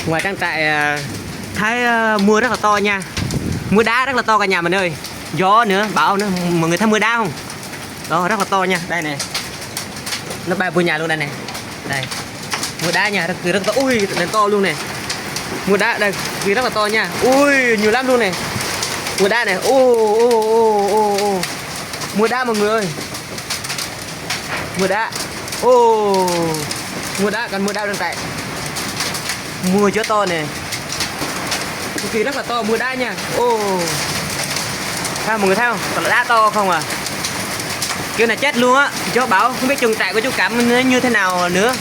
Ngoài trang trại thấy mưa rất là to nha. Mưa đá rất là to cả nhà mình ơi. Gió nữa, bão nữa. Mọi người thấy mưa đá không? Đó, rất là to nha. Đây nè. Nó bay vô nhà luôn đây nè. Đây. Mưa đá nha, rất to. Ui, đến to luôn nè. Mưa đá đây, rất là to nha. Ui, nhiều lắm luôn nè. Mưa đá này. Ô. Mưa đá mọi người ơi. Mưa đá. Ô. Mưa đá, còn mưa đá đang tại. Mưa gió to nè. Cực kỳ rất là to, mưa đá nha. Ô. Sao mọi người thấy không? Còn đá to không à? Kiểu này chết luôn á. Gió bão, không biết chuồng trại của chú Cảm nó như thế nào nữa.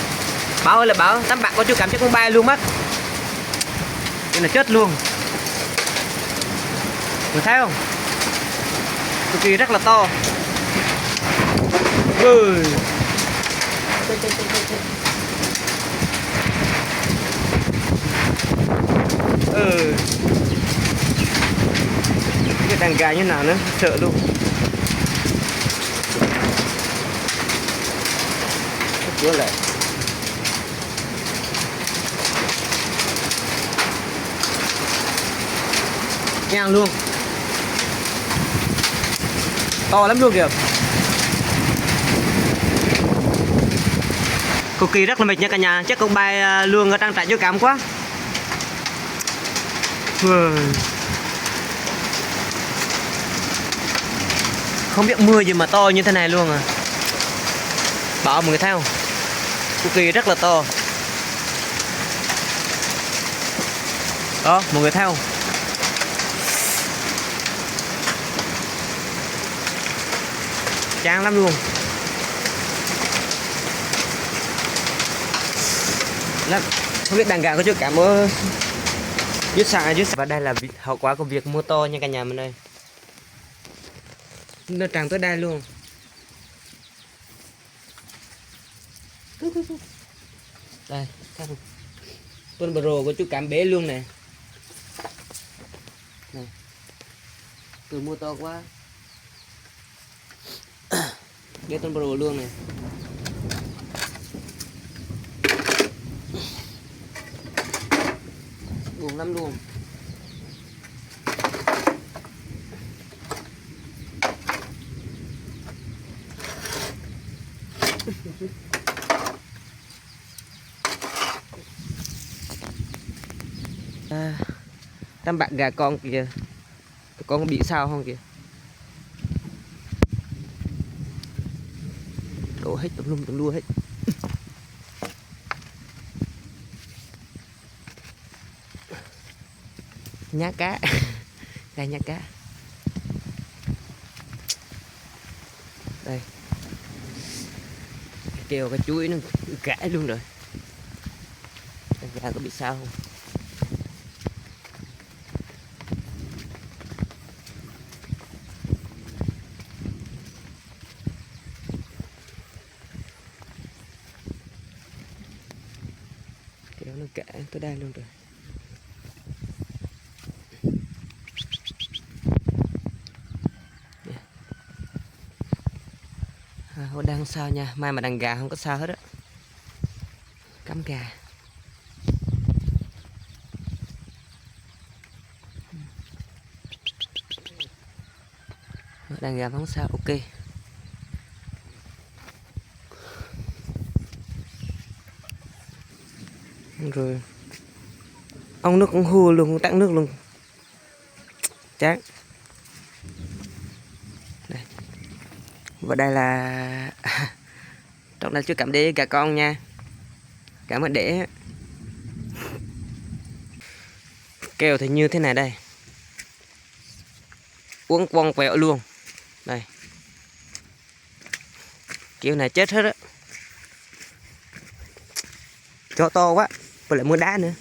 Bão ơi là bão, tấm bạc của chú Cảm chắc cũng bay luôn mất. Kiểu này chết luôn. Người thấy không? Cực kỳ rất là to. Ui. Cái đàn gà như nào nữa, sợ luôn. Cửa lại. Ngang luôn. To lắm luôn kìa. Cực kỳ rất là mệt nha cả nhà, chắc cũng bay luôn ở trang trại chú Cảm quá. Không biết mưa gì mà to như thế này luôn à. Bão mọi người thấy không? Cực kỳ rất là to. Đó, mọi người thấy không? Chán lắm luôn. Lắm. Không biết đàn gà có chú Cảm ở dưới xa. Và đây là hậu quả của việc mưa to nha cả nhà mình ơi. Nó tràn tới đây luôn. Đây, thấy không? Con bờ rồ của chú Cảm bể luôn nè. Này. Từ mưa to quá. Bể con bờ rồ luôn này. Buồn lắm luôn. Tấm bạc gà con kìa. Con có bị sao không kìa. Đổ hết tùm lum tùm lua hết. Nhá cá. Đây nhá cá. Đây. Kêu cái chuối nó gãy luôn rồi. Gà có bị sao không? Kéo nó gãy tới đây luôn rồi. Họ đang sao nha, mai mà đàn gà không có sao hết á. Cắm gà. Đàn gà không sao, ok. Rồi ông nước cũng hùa luôn, tặng nước luôn. Chán. Đây. Và đây là trong đây chú Cảm để gà con nha. Cảm ơn để kèo thì như thế này đây. Uống quăng quẹo luôn. Đây. Kiểu này chết hết á. Chó to quá. Và lại mưa đá nữa.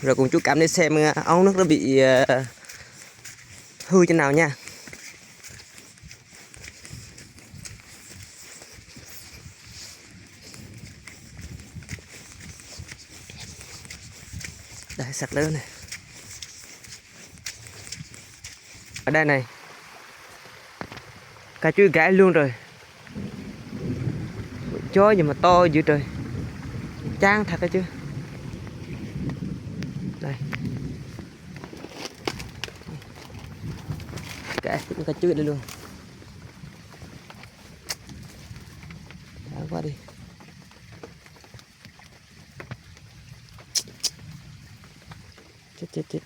Rồi cùng chú Cảm để xem ống nước nó bị hư thế nào nha. Đây sạch lớn này. Ở đây này. Cá chuối gãy luôn rồi. Chó gì mà to dữ trời. Trang thật đấy chứ. Đây. Kệ, cũng cái chữ đây luôn. Đáng quá đi. Chết.